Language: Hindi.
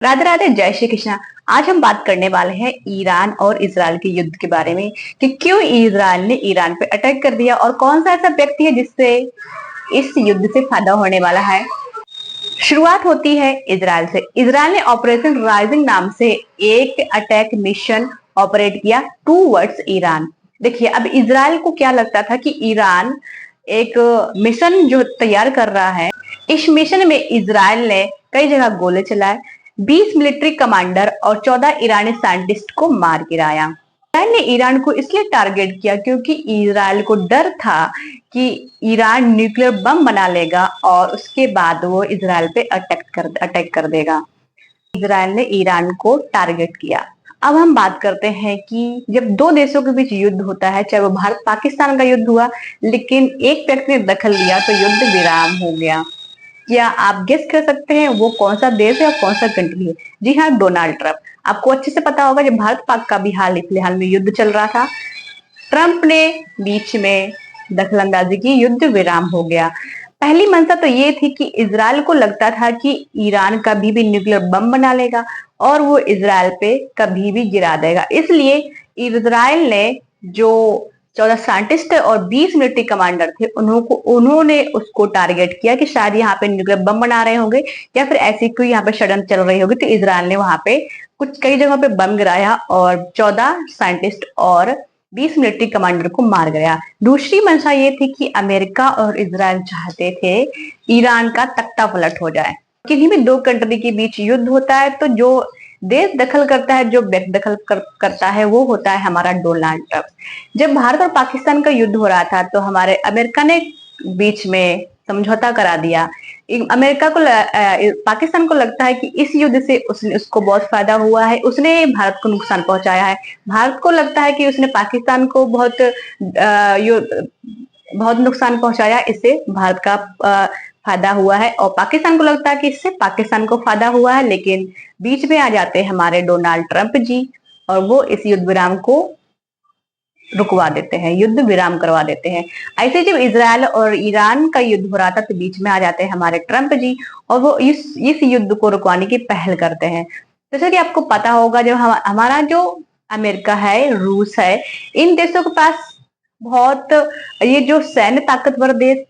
राधे राधे, जय श्री कृष्णा। आज हम बात करने वाले हैं ईरान और इजराइल के युद्ध के बारे में कि क्यों इजराइल ने ईरान पे अटैक कर दिया और कौन सा ऐसा व्यक्ति है जिससे इस युद्ध से फायदा होने वाला है। शुरुआत होती है इजराइल से। इजराइल ने ऑपरेशन राइजिंग नाम से एक अटैक मिशन ऑपरेट किया टूवर्ड्स ईरान। देखिए, अब इजराइल को क्या लगता था कि ईरान एक मिशन जो तैयार कर रहा है, इस मिशन में इजराइल ने कई जगह गोले चलाए, 20 मिलिट्री कमांडर और 14 ईरानी साइंटिस्ट को मार गिराया। इजराइल ने ईरान को इसलिए टारगेट किया क्योंकि इजराइल को डर था कि ईरान न्यूक्लियर बम बना लेगा और उसके बाद वो इजराइल पे अटैक कर देगा। इजराइल ने ईरान को टारगेट किया। अब हम बात करते हैं कि जब दो देशों के बीच युद्ध होता है, चाहे वो भारत पाकिस्तान का युद्ध हुआ, लेकिन एक व्यक्ति ने दखल दिया तो युद्ध विराम हो गया। क्या आप गेस कर सकते हैं वो कौन सा देश है और कौन सा कंट्री है? जी हाँ, डोनाल्ड ट्रंप। आपको अच्छे से पता होगा, जब भारत पाक का भी फिलहाल में युद्ध चल रहा था, ट्रंप ने बीच में दखलंदाजी की, युद्ध विराम हो गया। पहली मंशा तो ये थी कि इजराइल को लगता था कि ईरान कभी भी न्यूक्लियर बम बना लेगा और वो इजराइल पे कभी भी गिरा देगा। इसलिए इजराइल ने जो 14 साइंटिस्ट और 20 मिलिट्री कमांडर थे, उन्होंने उसको टारगेट किया कि शायद यहाँ पे न्यूक्लियर बम बना रहे होंगे या फिर ऐसी कोई यहाँ पे षड्यंत्र चल रही होगी। तो इजराइल ने वहां पे कई जगहों पे बम गिराया और 14 साइंटिस्ट और 20 मिलिट्री कमांडर को मार गया। दूसरी मंशा ये थी कि अमेरिका और इजराइल चाहते थे ईरान का तख्ता पलट हो जाए। किसी भी दो कंट्री के बीच युद्ध होता है तो जो देश दखल करता है, जो व्यक्ति करता है, वो होता है हमारा डोनाल्ड ट्रंप। जब भारत और पाकिस्तान का युद्ध हो रहा था तो हमारे अमेरिका ने बीच में समझौता करा दिया। अमेरिका को पाकिस्तान को लगता है कि इस युद्ध से उसको बहुत फायदा हुआ है, उसने भारत को नुकसान पहुंचाया है। भारत को लगता है कि उसने पाकिस्तान को बहुत नुकसान पहुंचाया, इससे भारत का फायदा हुआ है, और पाकिस्तान को लगता है कि इससे पाकिस्तान को फायदा हुआ है। लेकिन बीच में आ जाते हैं हमारे डोनाल्ड ट्रंप जी और वो इस युद्ध विराम को रुकवा देते हैं, युद्ध विराम करवा देते हैं। ऐसे जब इजराइल और ईरान का युद्ध हो रहा था तो बीच में आ जाते हैं हमारे ट्रंप जी और वो इस युद्ध को रुकवाने की पहल करते हैं। जैसे कि आपको पता होगा, जब हमारा जो अमेरिका है, रूस है, इन देशों के पास बहुत, ये जो सैन्य ताकतवर देश